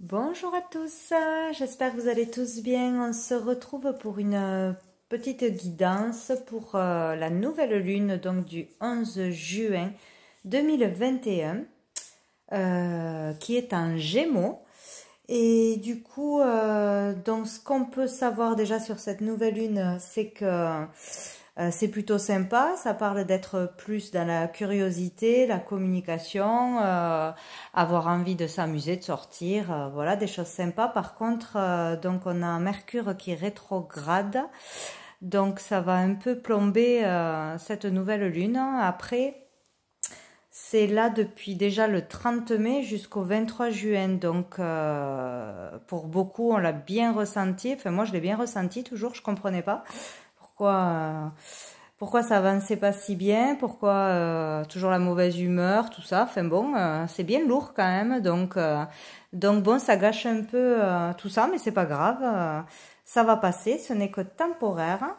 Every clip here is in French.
Bonjour à tous, j'espère que vous allez tous bien. On se retrouve pour une petite guidance pour la nouvelle lune donc du 11 juin 2021 qui est en Gémeaux. Et du coup, donc ce qu'on peut savoir déjà sur cette nouvelle lune, c'est que c'est plutôt sympa, ça parle d'être plus dans la curiosité, la communication, avoir envie de s'amuser, de sortir, voilà, des choses sympas. Par contre, donc on a Mercure qui est rétrograde, donc ça va un peu plomber cette nouvelle lune. Après, c'est là depuis déjà le 30 mai jusqu'au 23 juin, donc pour beaucoup on l'a bien ressenti, enfin moi je l'ai bien ressenti toujours, je comprenais pas. Pourquoi ça avançait pas si bien, pourquoi toujours la mauvaise humeur, tout ça. Enfin bon, c'est bien lourd quand même, donc bon, ça gâche un peu tout ça, mais c'est pas grave, ça va passer, ce n'est que temporaire.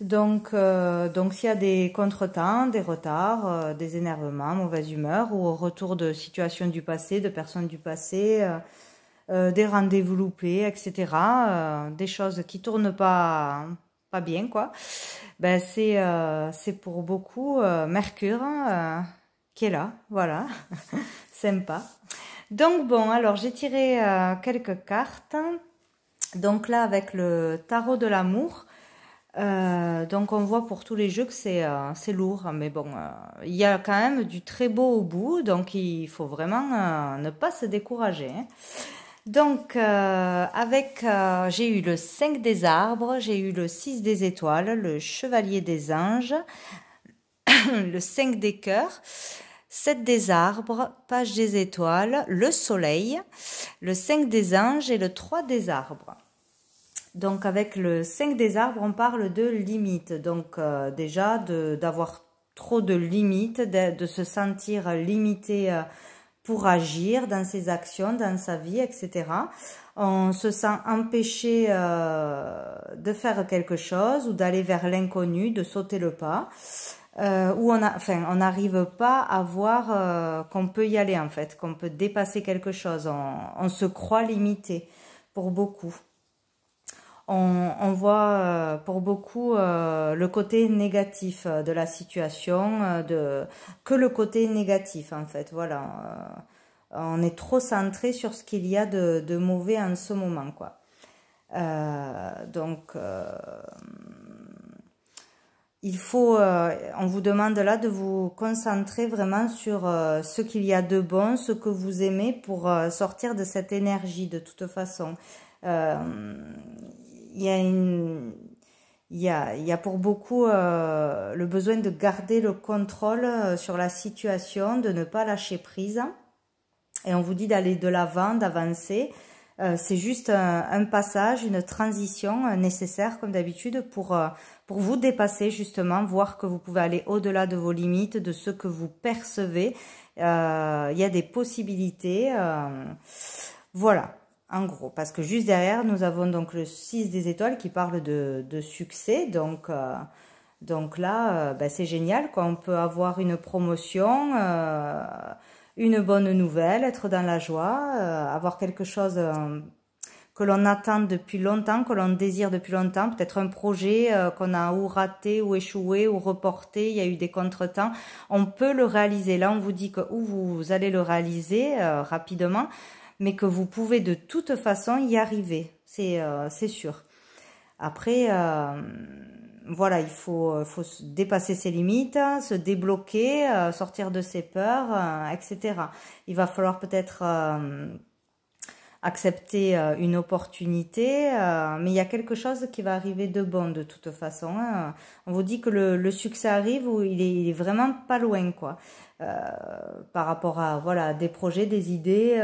Donc s'il y a des contretemps, des retards, des énervements, mauvaise humeur ou au retour de situations du passé, de personnes du passé, des rendez-vous loupés, etc., des choses qui tournent pas bien, quoi. Ben c'est pour beaucoup Mercure qui est là, voilà, sympa. Donc bon, alors j'ai tiré quelques cartes. Donc là avec le tarot de l'amour, donc on voit pour tous les jeux que c'est lourd, mais bon, il y a quand même du très beau au bout, donc il faut vraiment ne pas se décourager, hein. Donc, j'ai eu le 5 des arbres, j'ai eu le 6 des étoiles, le chevalier des anges, le 5 des cœurs, 7 des arbres, page des étoiles, le soleil, le 5 des anges et le 3 des arbres. Donc, avec le 5 des arbres, on parle de limites. Donc, déjà, d'avoir trop de limites, de se sentir limité pour agir dans ses actions, dans sa vie, etc. On se sent empêché de faire quelque chose ou d'aller vers l'inconnu, de sauter le pas, où on n'arrive pas à voir qu'on peut y aller en fait, qu'on peut dépasser quelque chose. On se croit limité pour beaucoup. On voit pour beaucoup le côté négatif de la situation, que le côté négatif en fait, voilà. On est trop centré sur ce qu'il y a de mauvais en ce moment, quoi. Il faut, on vous demande là de vous concentrer vraiment sur ce qu'il y a de bon, ce que vous aimez pour sortir de cette énergie de toute façon. Il y a pour beaucoup le besoin de garder le contrôle sur la situation, de ne pas lâcher prise. Et on vous dit d'aller de l'avant, d'avancer. C'est juste un passage, une transition nécessaire comme d'habitude pour vous dépasser justement, voir que vous pouvez aller au-delà de vos limites, de ce que vous percevez. Il y a des possibilités. Voilà. En gros, parce que juste derrière, nous avons donc le 6 des étoiles qui parle de succès. Donc là, c'est génial, quoi. On peut avoir une promotion, une bonne nouvelle, être dans la joie, avoir quelque chose que l'on attend depuis longtemps, que l'on désire depuis longtemps. Peut-être un projet qu'on a ou raté, ou échoué, ou reporté, il y a eu des contretemps. On peut le réaliser. Là, on vous dit que vous allez le réaliser rapidement, mais que vous pouvez de toute façon y arriver, c'est sûr. Après, voilà, il faut dépasser ses limites, se débloquer, sortir de ses peurs, etc. Il va falloir peut-être accepter une opportunité, mais il y a quelque chose qui va arriver de bon de toute façon, hein. On vous dit que le succès arrive, où il est vraiment pas loin, quoi. Par rapport à voilà, des projets, des idées,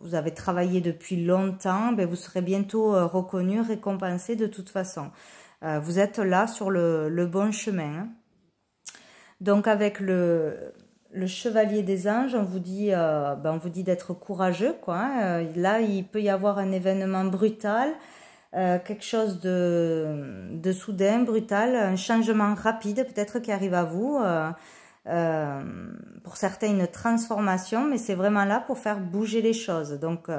vous avez travaillé depuis longtemps, ben vous serez bientôt reconnu, récompensé de toute façon. Vous êtes là sur le bon chemin, hein. Donc avec le chevalier des anges, on vous dit d'être courageux, quoi, hein. Là, il peut y avoir un événement brutal, quelque chose de soudain, brutal, un changement rapide peut-être qui arrive à vous. pour certains une transformation, mais c'est vraiment là pour faire bouger les choses. Donc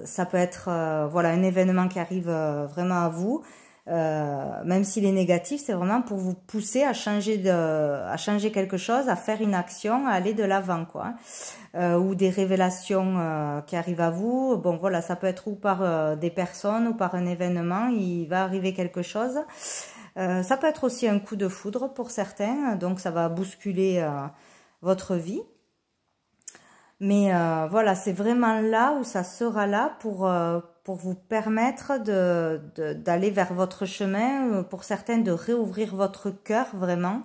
ça peut être voilà un événement qui arrive vraiment à vous, même s'il est négatif, c'est vraiment pour vous pousser à changer quelque chose, à faire une action, à aller de l'avant, quoi. Ou des révélations qui arrivent à vous. Bon, voilà, ça peut être ou par des personnes ou par un événement, il va arriver quelque chose. Ça peut être aussi un coup de foudre pour certains, donc ça va bousculer votre vie. Mais voilà, c'est vraiment là où ça sera là pour vous permettre d'aller vers votre chemin, pour certains de réouvrir votre cœur vraiment,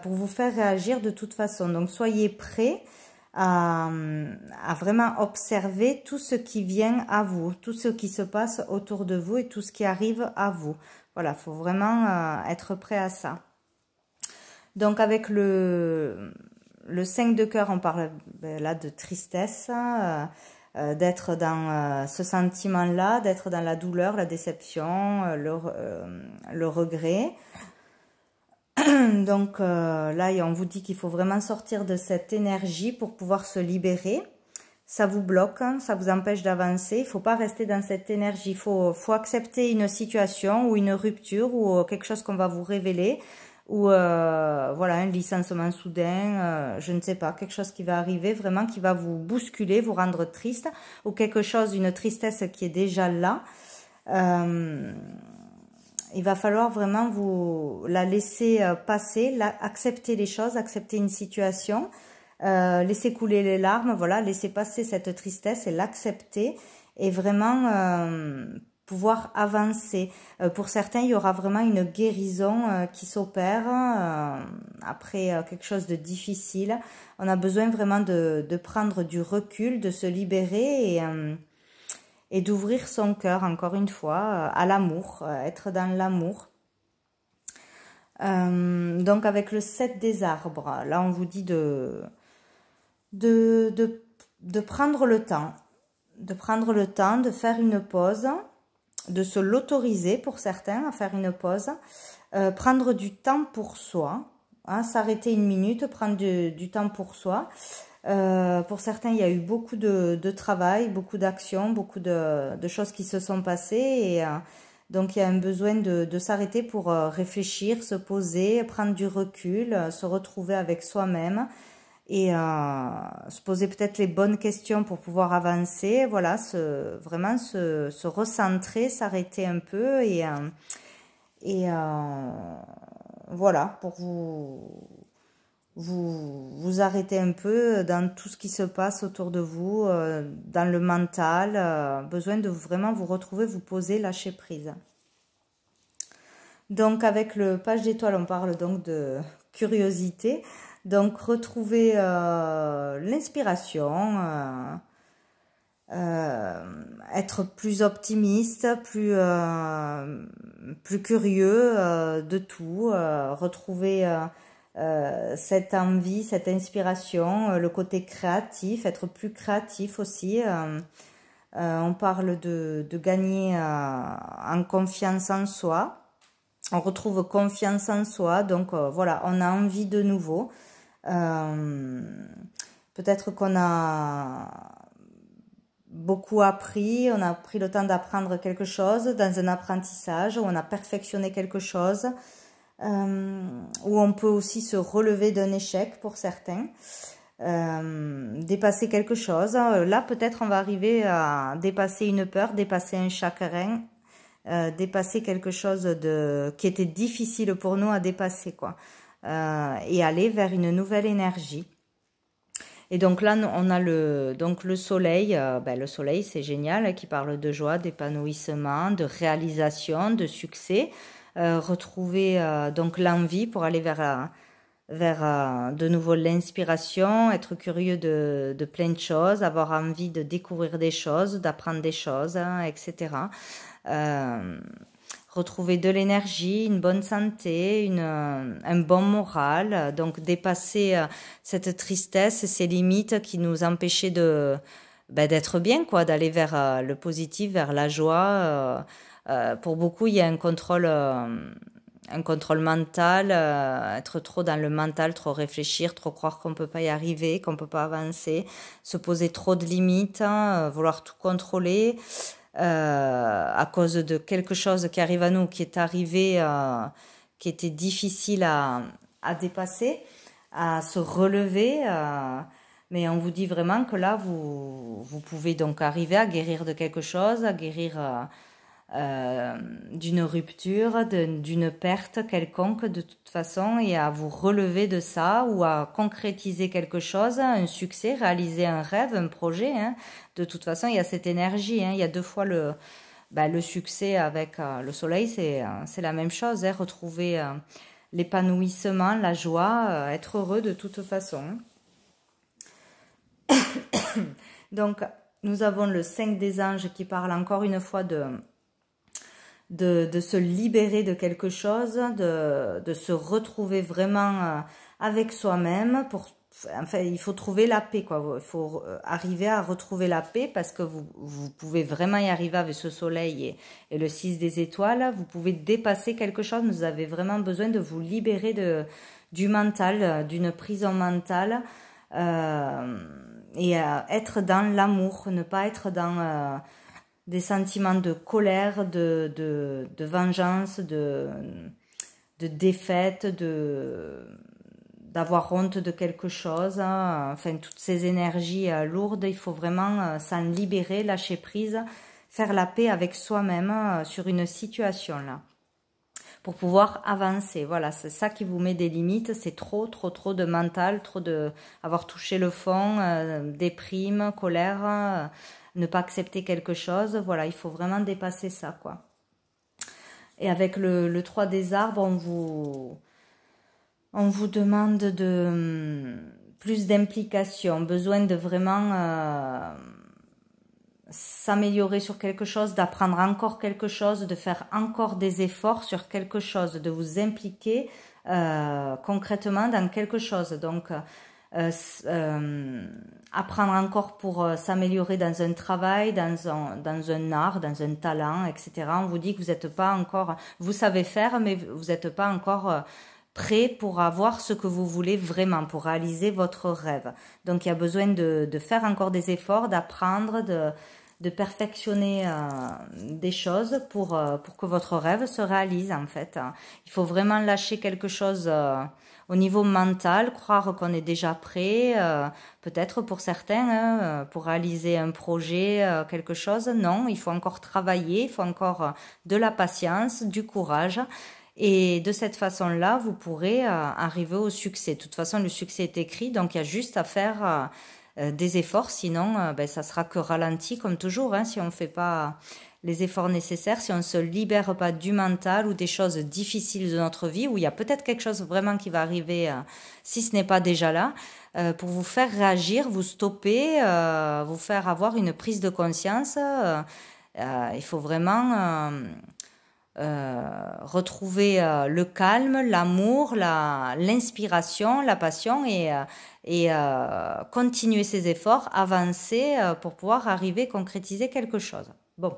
pour vous faire réagir de toute façon. Donc soyez prêts à vraiment observer tout ce qui vient à vous, tout ce qui se passe autour de vous et tout ce qui arrive à vous. Voilà, faut vraiment être prêt à ça. Donc avec le 5 de cœur, on parle là de tristesse, d'être dans ce sentiment-là, d'être dans la douleur, la déception, le regret. Donc là, on vous dit qu'il faut vraiment sortir de cette énergie pour pouvoir se libérer. Ça vous bloque, hein, ça vous empêche d'avancer. Il ne faut pas rester dans cette énergie. Il faut accepter une situation ou une rupture ou quelque chose qu'on va vous révéler. Ou voilà, un licenciement soudain, je ne sais pas, quelque chose qui va arriver vraiment, qui va vous bousculer, vous rendre triste, ou quelque chose, une tristesse qui est déjà là. Il va falloir vraiment vous la laisser passer, accepter les choses, accepter une situation, laisser couler les larmes, voilà, laisser passer cette tristesse et l'accepter, et vraiment pouvoir avancer. Pour certains, il y aura vraiment une guérison qui s'opère après quelque chose de difficile. On a besoin vraiment de prendre du recul, de se libérer et d'ouvrir son cœur, encore une fois, à l'amour, être dans l'amour. Donc avec le 7 des arbres, là on vous dit de prendre le temps, de faire une pause, de se l'autoriser pour certains à faire une pause, prendre du temps pour soi, hein, s'arrêter une minute, prendre du temps pour soi. Pour certains, il y a eu beaucoup de travail, beaucoup d'actions, beaucoup de choses qui se sont passées et donc il y a un besoin de s'arrêter pour réfléchir, se poser, prendre du recul, se retrouver avec soi-même et se poser peut-être les bonnes questions pour pouvoir avancer, voilà, vraiment se recentrer, s'arrêter un peu et voilà, pour vous arrêter un peu dans tout ce qui se passe autour de vous, dans le mental, besoin de vraiment vous retrouver, vous poser, lâcher prise. Donc avec le page d'étoiles, on parle donc de curiosité. Donc retrouver l'inspiration, être plus optimiste, plus curieux de tout, retrouver cette envie, cette inspiration, le côté créatif, être plus créatif aussi. On parle de gagner en confiance en soi. On retrouve confiance en soi, donc voilà, on a envie de nouveau. Peut-être qu'on a beaucoup appris, on a pris le temps d'apprendre quelque chose dans un apprentissage, où on a perfectionné quelque chose, où on peut aussi se relever d'un échec pour certains, dépasser quelque chose. Là, peut-être on va arriver à dépasser une peur, dépasser un chagrin, dépasser quelque chose qui était difficile pour nous à dépasser, quoi, et aller vers une nouvelle énergie. Et donc là, on a le soleil. Le soleil, c'est génial, qui parle de joie, d'épanouissement, de réalisation, de succès. Retrouver donc l'envie pour aller vers de nouveau l'inspiration, être curieux de plein de choses, avoir envie de découvrir des choses, d'apprendre des choses, hein, etc. Retrouver de l'énergie, une bonne santé, un bon moral, donc dépasser cette tristesse, ces limites qui nous empêchaient d'être bien, quoi, d'aller vers le positif, vers la joie. Pour beaucoup, il y a un contrôle un contrôle mental, être trop dans le mental, trop réfléchir, trop croire qu'on peut pas y arriver, qu'on peut pas avancer, se poser trop de limites, hein, vouloir tout contrôler à cause de quelque chose qui arrive à nous, qui est arrivé, qui était difficile à dépasser, à se relever. Mais on vous dit vraiment que là, vous pouvez donc arriver à guérir de quelque chose, à guérir d'une rupture, d'une perte quelconque de toute façon, et à vous relever de ça ou à concrétiser quelque chose, un succès, réaliser un rêve, un projet. Hein. De toute façon, il y a cette énergie. Hein. Il y a deux fois le succès avec le soleil, c'est la même chose. Hein. Retrouver l'épanouissement, la joie, être heureux de toute façon. Donc, nous avons le 5 des anges qui parle encore une fois de se libérer de quelque chose, de se retrouver vraiment avec soi-même. Enfin, il faut trouver la paix, quoi. Il faut arriver à retrouver la paix parce que vous pouvez vraiment y arriver avec ce soleil et le 6 des étoiles. Vous pouvez dépasser quelque chose. Vous avez vraiment besoin de vous libérer du mental, d'une prison mentale. Et être dans l'amour, ne pas être dans des sentiments de colère, de vengeance, de défaite, d'avoir honte de quelque chose. Hein. Enfin, toutes ces énergies lourdes, il faut vraiment s'en libérer, lâcher prise, faire la paix avec soi-même sur une situation là. Pour pouvoir avancer. Voilà, c'est ça qui vous met des limites, c'est trop de mental, trop de avoir touché le fond, déprime, colère, ne pas accepter quelque chose. Voilà, il faut vraiment dépasser ça, quoi. Et avec le 3 des arbres, on vous demande de plus d'implication, besoin de vraiment s'améliorer sur quelque chose, d'apprendre encore quelque chose, de faire encore des efforts sur quelque chose, de vous impliquer concrètement dans quelque chose. Donc, apprendre encore pour s'améliorer dans un travail, dans un art, dans un talent, etc. On vous dit que vous n'êtes pas encore, vous savez faire, mais vous n'êtes pas encore prêt pour avoir ce que vous voulez vraiment, pour réaliser votre rêve. Donc, il y a besoin de faire encore des efforts, d'apprendre, de perfectionner des choses pour que votre rêve se réalise, en fait. Il faut vraiment lâcher quelque chose au niveau mental, croire qu'on est déjà prêt, peut-être pour certains, pour réaliser un projet, quelque chose. Non, il faut encore travailler, il faut encore de la patience, du courage. Et de cette façon-là, vous pourrez arriver au succès. De toute façon, le succès est écrit, donc il y a juste à faire des efforts. Sinon, ça sera que ralenti, comme toujours, hein, si on ne fait pas les efforts nécessaires, si on ne se libère pas du mental ou des choses difficiles de notre vie, où il y a peut-être quelque chose vraiment qui va arriver, si ce n'est pas déjà là, pour vous faire réagir, vous stopper, vous faire avoir une prise de conscience. Il faut vraiment retrouver le calme, l'amour, l'inspiration, la passion et continuer ses efforts, avancer pour pouvoir arriver, concrétiser quelque chose. Bon.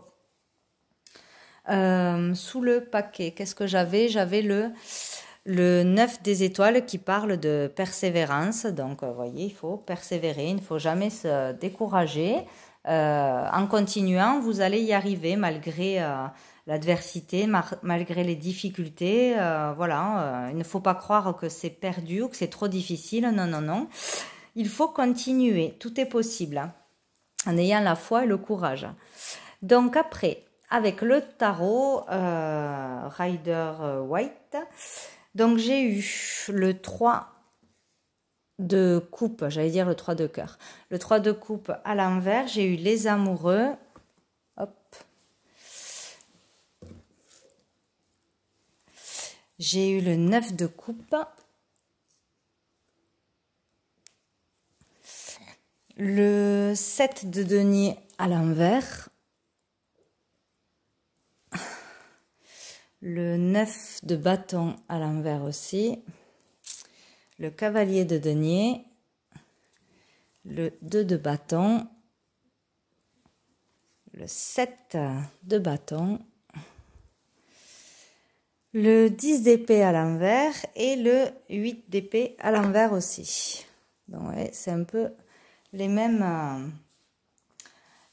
Sous le paquet, qu'est-ce que j'avais? J'avais le 9 des étoiles qui parle de persévérance. Donc, vous voyez, il faut persévérer, il ne faut jamais se décourager. En continuant, vous allez y arriver malgré l'adversité, malgré les difficultés. Voilà, il ne faut pas croire que c'est perdu ou que c'est trop difficile. Non, non, non. Il faut continuer. Tout est possible, hein, en ayant la foi et le courage. Donc après, avec le tarot Rider White, donc j'ai eu le 3 de coupe, j'allais dire le 3 de cœur. Le 3 de coupe à l'envers, j'ai eu les amoureux. Hop. J'ai eu le 9 de coupe. Le 7 de denier à l'envers. Le 9 de bâton à l'envers aussi. Le cavalier de denier. Le 2 de bâton. Le 7 de bâton. le 10 d'épée à l'envers et le 8 d'épée à l'envers aussi. Donc ouais, c'est un peu les mêmes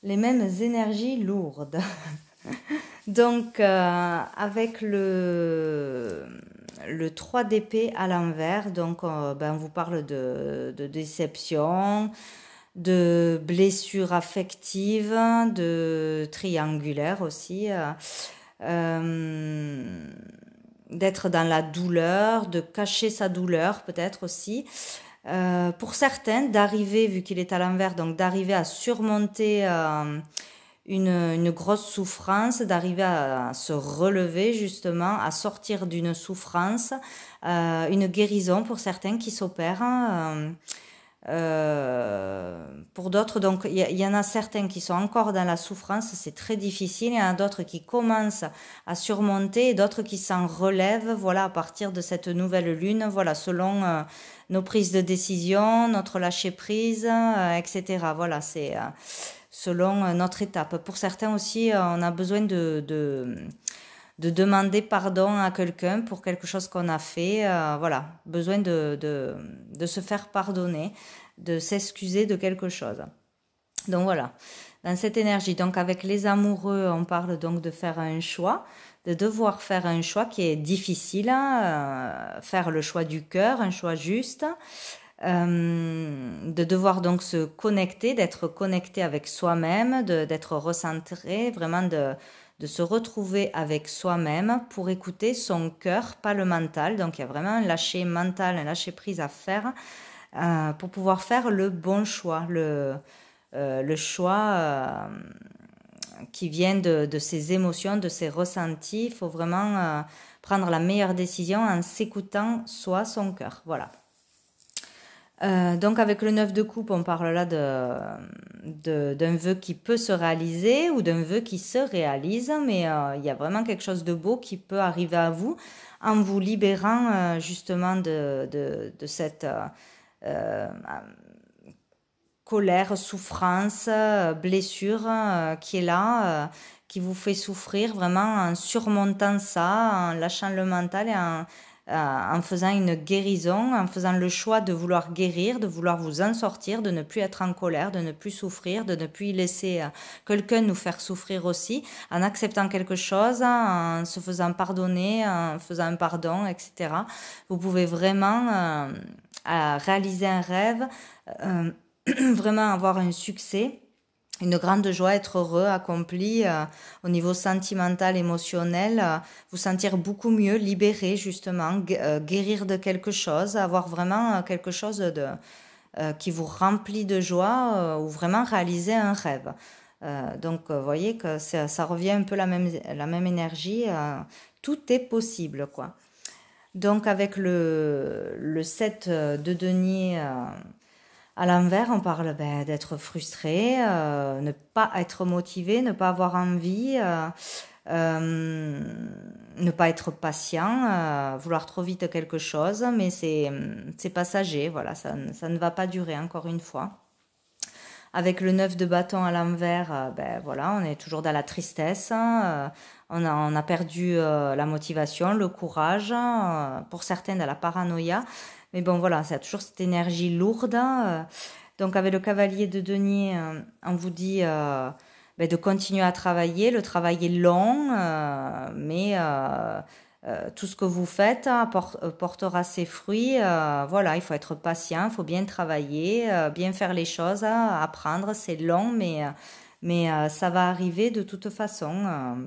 énergies lourdes. Donc avec le 3 d'épée à l'envers, donc on vous parle de déception, de blessures affectives, de triangulaire aussi, d'être dans la douleur, de cacher sa douleur peut-être aussi. Pour certains, d'arriver, vu qu'il est à l'envers, donc d'arriver à surmonter une grosse souffrance, d'arriver à se relever justement, à sortir d'une souffrance, une guérison pour certains qui s'opèrent. Pour d'autres, donc il y en a certains qui sont encore dans la souffrance, c'est très difficile. Il y en a d'autres qui commencent à surmonter et d'autres qui s'en relèvent, voilà, à partir de cette nouvelle lune, voilà, selon nos prises de décision, notre lâcher prise, etc. Voilà, c'est selon notre étape. Pour certains aussi, on a besoin de demander pardon à quelqu'un pour quelque chose qu'on a fait. Voilà, besoin de se faire pardonner, de s'excuser de quelque chose. Donc voilà, dans cette énergie. Donc avec les amoureux, on parle donc de faire un choix, de devoir faire un choix qui est difficile, faire le choix du cœur, un choix juste. De devoir donc se connecter, d'être connecté avec soi-même, d'être recentré, vraiment de se retrouver avec soi-même pour écouter son cœur, pas le mental. Donc il y a vraiment un lâcher mental, un lâcher prise à faire pour pouvoir faire le bon choix, le choix qui vient de ses émotions, de ses ressentis. Il faut vraiment prendre la meilleure décision en s'écoutant soi, son cœur. Voilà. Donc avec le 9 de coupe, on parle là d'un vœu qui peut se réaliser ou d'un vœu qui se réalise, mais il y a vraiment quelque chose de beau qui peut arriver à vous en vous libérant justement de cette colère, souffrance, blessure qui est là, qui vous fait souffrir, vraiment en surmontant ça, en lâchant le mental et en faisant une guérison, en faisant le choix de vouloir guérir, de vouloir vous en sortir, de ne plus être en colère, de ne plus souffrir, de ne plus laisser quelqu'un nous faire souffrir aussi, en acceptant quelque chose, en se faisant pardonner, en faisant un pardon, etc. Vous pouvez vraiment réaliser un rêve, vraiment avoir un succès, une grande joie, être heureux, accompli au niveau sentimental, émotionnel, vous sentir beaucoup mieux, libéré justement, guérir de quelque chose, avoir vraiment quelque chose qui vous remplit de joie ou vraiment réaliser un rêve. Donc vous voyez que ça revient un peu la même énergie, tout est possible quoi. Donc avec le 7 de denier à l'envers, on parle d'être frustré, ne pas être motivé, ne pas avoir envie, ne pas être patient, vouloir trop vite quelque chose, mais c'est passager, voilà, ça ne va pas durer encore une fois. Avec le 9 de bâton à l'envers, voilà, on est toujours dans la tristesse, on a perdu la motivation, le courage, pour certains dans la paranoïa. Mais bon, voilà, c'est toujours cette énergie lourde. Donc, avec le cavalier de denier, on vous dit de continuer à travailler. Le travail est long, mais tout ce que vous faites portera ses fruits. Voilà, il faut être patient, il faut bien travailler, bien faire les choses, apprendre. C'est long, mais ça va arriver de toute façon.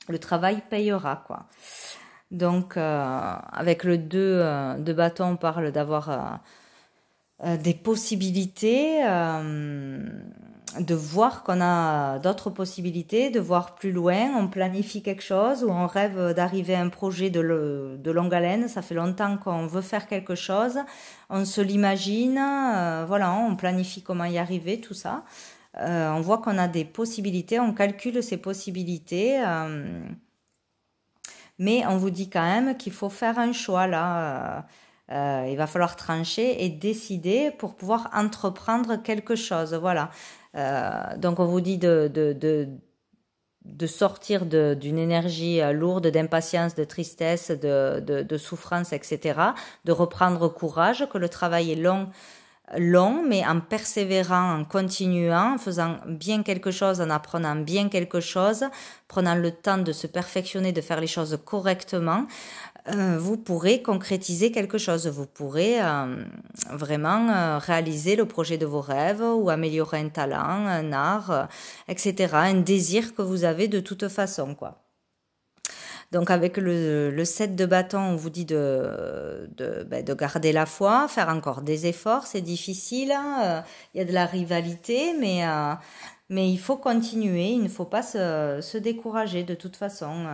Le travail payera, quoi. Donc, avec le 2 de bâton, on parle d'avoir des possibilités, de voir qu'on a d'autres possibilités, de voir plus loin. On planifie quelque chose ou on rêve d'arriver à un projet de longue haleine. Ça fait longtemps qu'on veut faire quelque chose. On se l'imagine. Voilà, on planifie comment y arriver, tout ça. On voit qu'on a des possibilités. On calcule ces possibilités. Mais on vous dit quand même qu'il faut faire un choix là. Il va falloir trancher et décider pour pouvoir entreprendre quelque chose. Voilà. Donc on vous dit de de sortir d'une énergie lourde d'impatience, de tristesse, de souffrance, etc., de reprendre courage, que le travail est long, mais en persévérant, en continuant, en faisant bien quelque chose, en apprenant bien quelque chose, prenant le temps de se perfectionner, de faire les choses correctement, vous pourrez concrétiser quelque chose, vous pourrez vraiment réaliser le projet de vos rêves ou améliorer un talent, un art, etc., un désir que vous avez de toute façon, quoi. Donc avec le 7 de bâton, on vous dit de garder la foi, faire encore des efforts, c'est difficile, hein, il y a de la rivalité, mais il faut continuer, il ne faut pas se décourager de toute façon.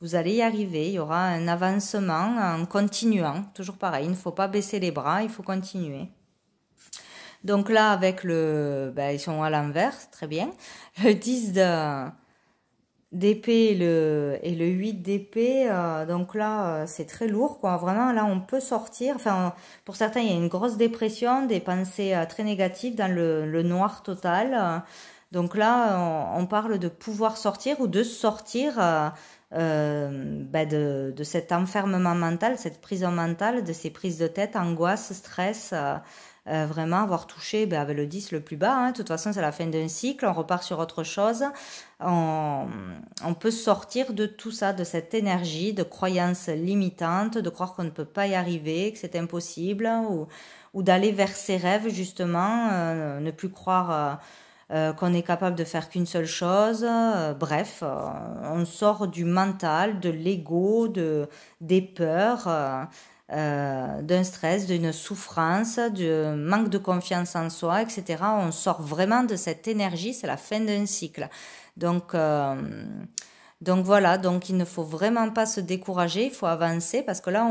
Vous allez y arriver, il y aura un avancement en continuant, toujours pareil, il ne faut pas baisser les bras, il faut continuer. Donc là, avec ils sont à l'envers, très bien. Le 10 d'épée et le 8 d'épée, donc là, c'est très lourd, quoi. Vraiment, là, on peut sortir. Enfin, pour certains, il y a une grosse dépression, des pensées très négatives dans le noir total. Donc là, on parle de pouvoir sortir ou de sortir de cet enfermement mental, cette prison mentale, de ces prises de tête, angoisse, stress, vraiment avoir touché avec le 10 le plus bas, hein. De toute façon c'est la fin d'un cycle, on repart sur autre chose, on peut sortir de tout ça, de cette énergie de croyances limitantes, de croire qu'on ne peut pas y arriver, que c'est impossible, ou d'aller vers ses rêves justement, ne plus croire qu'on est capable de faire qu'une seule chose, bref, on sort du mental, de l'ego, des peurs, d'un stress, d'une souffrance, du manque de confiance en soi, etc. On sort vraiment de cette énergie, c'est la fin d'un cycle. Donc voilà, donc il ne faut vraiment pas se décourager, il faut avancer parce que là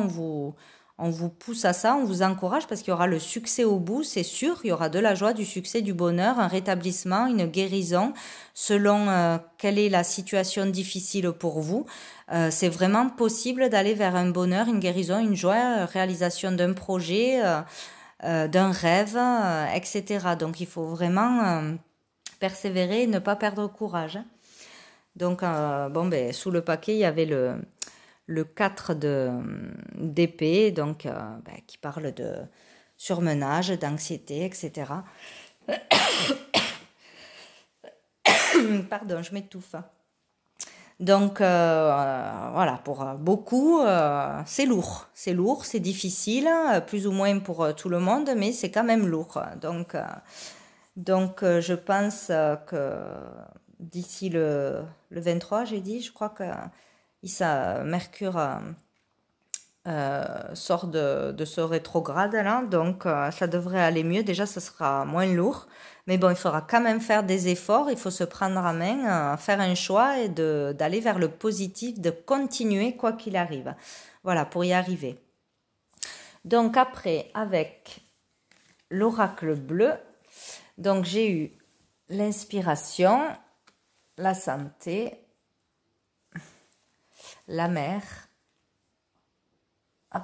on vous pousse à ça, on vous encourage parce qu'il y aura le succès au bout, c'est sûr, il y aura de la joie, du succès, du bonheur, un rétablissement, une guérison selon quelle est la situation difficile pour vous. C'est vraiment possible d'aller vers un bonheur, une guérison, une joie, réalisation d'un projet, d'un rêve, etc. Donc il faut vraiment persévérer et ne pas perdre courage. Donc sous le paquet, il y avait le 4 d'épée, donc qui parle de surmenage, d'anxiété, etc. Pardon, je m'étouffe. Donc voilà, pour beaucoup, c'est lourd, c'est difficile, plus ou moins pour tout le monde, mais c'est quand même lourd. Donc je pense que d'ici le 23, j'ai dit, je crois que Mercure sort de ce rétrograde là, donc ça devrait aller mieux. Déjà, ça sera moins lourd, mais bon, il faudra quand même faire des efforts. Il faut se prendre en main, faire un choix et d'aller vers le positif, de continuer quoi qu'il arrive. Voilà, pour y arriver. Donc après, avec l'oracle bleu, donc j'ai eu l'inspiration, la santé, la mer, hop,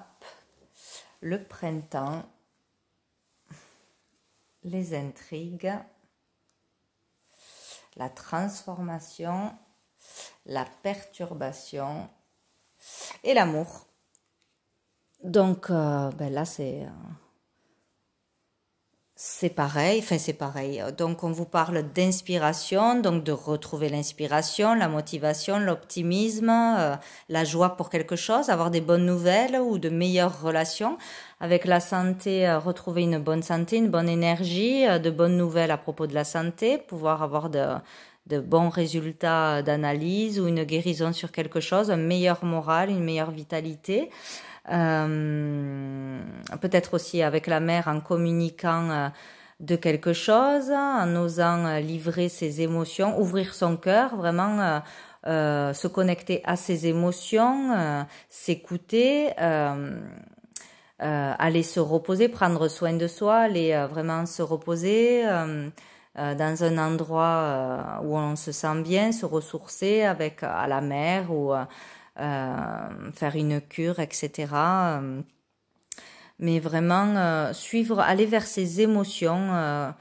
le printemps, les intrigues, la transformation, la perturbation et l'amour. Donc là c'est pareil, enfin c'est pareil. Donc on vous parle d'inspiration, donc de retrouver l'inspiration, la motivation, l'optimisme, la joie pour quelque chose, avoir des bonnes nouvelles ou de meilleures relations. Avec la santé, retrouver une bonne santé, une bonne énergie, de bonnes nouvelles à propos de la santé, pouvoir avoir de bons résultats d'analyse ou une guérison sur quelque chose, un meilleur moral, une meilleure vitalité. Peut-être aussi avec la mère en communiquant de quelque chose, en osant livrer ses émotions, ouvrir son cœur, vraiment se connecter à ses émotions, s'écouter, aller se reposer, prendre soin de soi, aller vraiment se reposer dans un endroit où on se sent bien, se ressourcer à la mer ou faire une cure, etc. Mais vraiment suivre, aller vers ses émotions,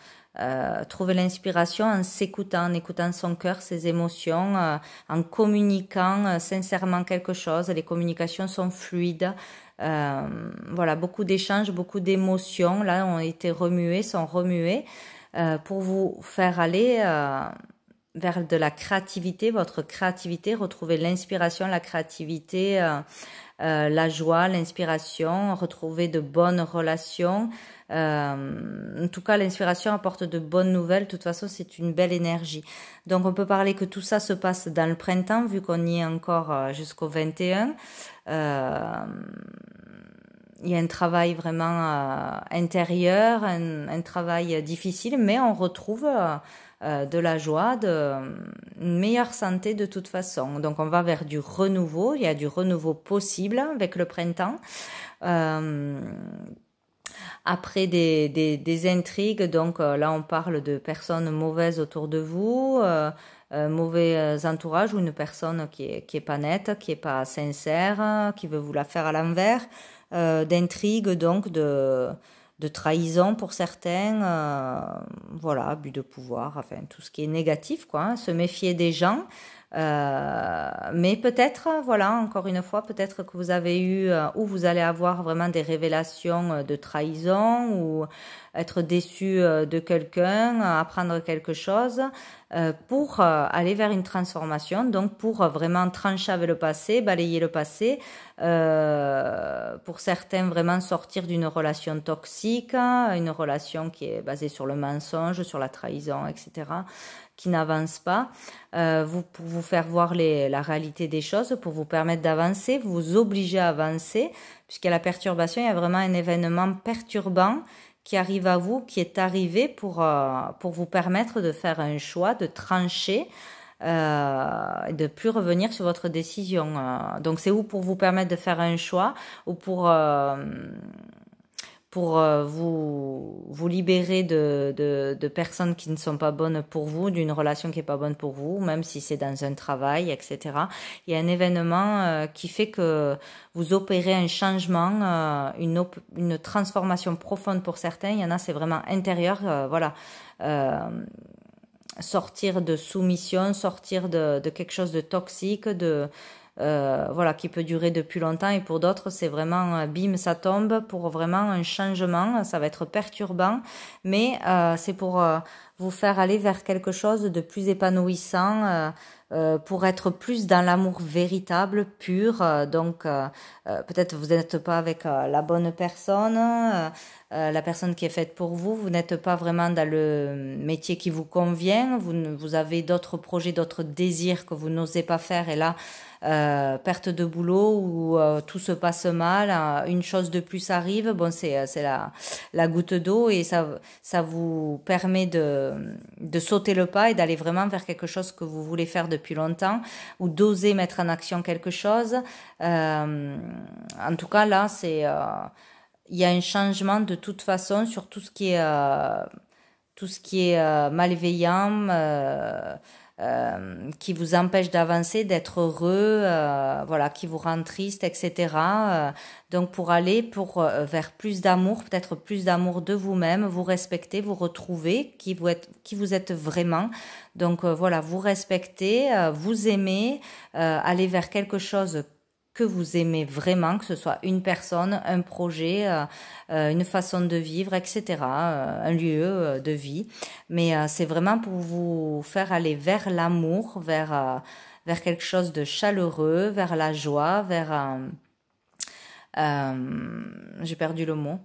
trouver l'inspiration en s'écoutant, en écoutant son cœur, ses émotions, en communiquant sincèrement quelque chose. Les communications sont fluides. Voilà, beaucoup d'échanges, beaucoup d'émotions là ont été remuées, sont remuées pour vous faire aller vers de la créativité, votre créativité, retrouver l'inspiration, la créativité, la joie, l'inspiration, retrouver de bonnes relations. En tout cas, l'inspiration apporte de bonnes nouvelles. De toute façon, c'est une belle énergie. Donc, on peut parler que tout ça se passe dans le printemps, vu qu'on y est encore jusqu'au 21. Il y a un travail vraiment intérieur, un travail difficile, mais on retrouve de la joie, une meilleure santé de toute façon. Donc on va vers du renouveau, il y a du renouveau possible avec le printemps. Après des intrigues, donc là on parle de personnes mauvaises autour de vous, mauvais entourage ou une personne qui est pas nette, qui est pas sincère, qui veut vous la faire à l'envers, d'intrigues donc de trahison pour certains, voilà, abus de pouvoir, enfin tout ce qui est négatif, quoi, hein, se méfier des gens. Mais peut-être, voilà, encore une fois, peut-être que vous avez eu ou vous allez avoir vraiment des révélations de trahison ou être déçu de quelqu'un, apprendre quelque chose pour aller vers une transformation, donc pour vraiment trancher avec le passé, balayer le passé, pour certains vraiment sortir d'une relation toxique, une relation qui est basée sur le mensonge, sur la trahison, etc., qui n'avance pas, pour vous faire voir la réalité des choses, pour vous permettre d'avancer, vous obliger à avancer, puisqu'il y a la perturbation, il y a vraiment un événement perturbant qui arrive à vous, qui est arrivé pour vous permettre de faire un choix, de trancher, et de plus revenir sur votre décision. Donc c'est ou pour vous permettre de faire un choix, ou pour vous libérer de personnes qui ne sont pas bonnes pour vous, d'une relation qui n'est pas bonne pour vous, même si c'est dans un travail, etc. Il y a un événement qui fait que vous opérez un changement, une transformation profonde pour certains. Il y en a, c'est vraiment intérieur, voilà. Sortir de soumission, sortir de quelque chose de toxique, voilà, qui peut durer depuis longtemps, et pour d'autres c'est vraiment bim, ça tombe, pour vraiment un changement. Ça va être perturbant, mais c'est pour vous faire aller vers quelque chose de plus épanouissant, pour être plus dans l'amour véritable, pur. Donc peut-être vous n'êtes pas avec la bonne personne, la personne qui est faite pour vous, vous n'êtes pas vraiment dans le métier qui vous convient, vous avez d'autres projets, d'autres désirs que vous n'osez pas faire, et là perte de boulot ou tout se passe mal, une chose de plus arrive, bon c'est la goutte d'eau, et ça vous permet de sauter le pas et d'aller vraiment vers quelque chose que vous voulez faire depuis longtemps, ou d'oser mettre en action quelque chose. En tout cas là c'est il y a un changement de toute façon sur tout ce qui est malveillant, qui vous empêche d'avancer, d'être heureux, voilà, qui vous rend triste, etc. Donc pour aller vers plus d'amour, peut-être plus d'amour de vous-même, vous respecter, vous retrouver, qui vous êtes vraiment. Donc voilà, vous respecter, vous aimer, aller vers quelque chose que vous aimez vraiment, que ce soit une personne, un projet, une façon de vivre, etc., un lieu de vie. Mais c'est vraiment pour vous faire aller vers l'amour, vers quelque chose de chaleureux, vers la joie, vers... j'ai perdu le mot.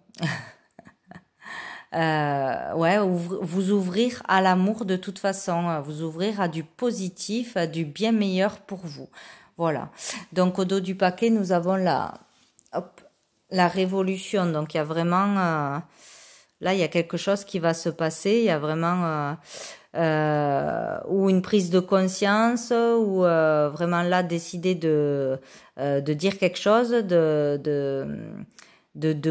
Ouais, vous ouvrir à l'amour de toute façon, vous ouvrir à du positif, à du bien meilleur pour vous. Voilà. Donc au dos du paquet, nous avons la révolution. Donc il y a vraiment là, il y a quelque chose qui va se passer. Il y a vraiment ou une prise de conscience, ou vraiment là décider de dire quelque chose, de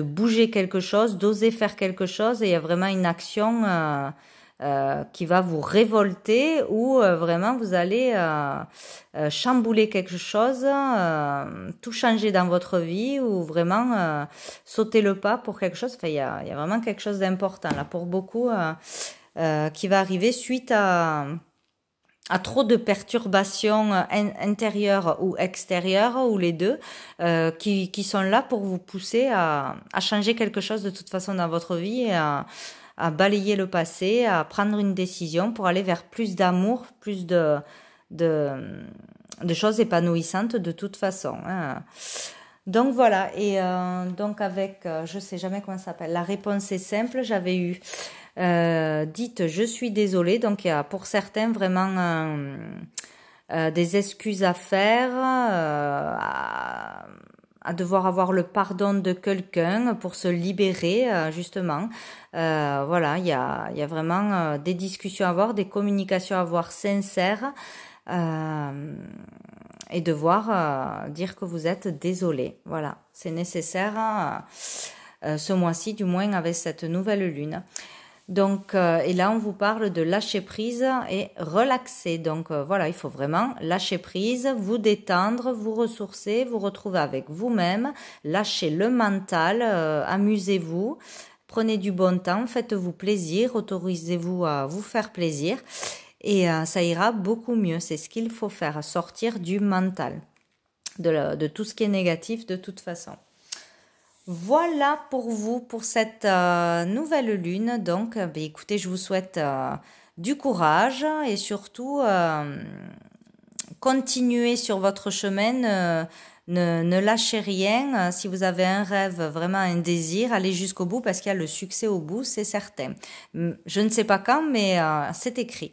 bouger quelque chose, d'oser faire quelque chose. Et il y a vraiment une action qui va vous révolter, ou vraiment vous allez chambouler quelque chose, tout changer dans votre vie, ou vraiment sauter le pas pour quelque chose. Enfin, il y a vraiment quelque chose d'important là pour beaucoup. qui va arriver suite à trop de perturbations intérieures ou extérieures, ou les deux, qui sont là pour vous pousser à changer quelque chose de toute façon dans votre vie et à balayer le passé, à prendre une décision pour aller vers plus d'amour, plus de choses épanouissantes de toute façon. Hein. Donc voilà, et donc avec, je sais jamais comment ça s'appelle, la réponse est simple, j'avais eu dites je suis désolée, donc il y a pour certains vraiment des excuses à faire, à devoir avoir le pardon de quelqu'un pour se libérer justement. Voilà, il y a vraiment des discussions à avoir, des communications à avoir sincères, et devoir dire que vous êtes désolé. Voilà, c'est nécessaire ce mois-ci, du moins avec cette nouvelle lune. Donc, et là, on vous parle de lâcher prise et relaxer. Donc, voilà, il faut vraiment lâcher prise, vous détendre, vous ressourcer, vous retrouver avec vous-même, lâcher le mental, amusez-vous, prenez du bon temps, faites-vous plaisir, autorisez-vous à vous faire plaisir et ça ira beaucoup mieux. C'est ce qu'il faut faire, sortir du mental, de tout ce qui est négatif de toute façon. Voilà pour vous, pour cette nouvelle lune. Donc, écoutez, je vous souhaite du courage et surtout continuez sur votre chemin. Ne lâchez rien. Si vous avez un rêve, vraiment un désir, allez jusqu'au bout parce qu'il y a le succès au bout, c'est certain. Je ne sais pas quand, mais c'est écrit.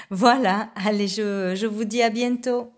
Voilà, allez, je vous dis à bientôt.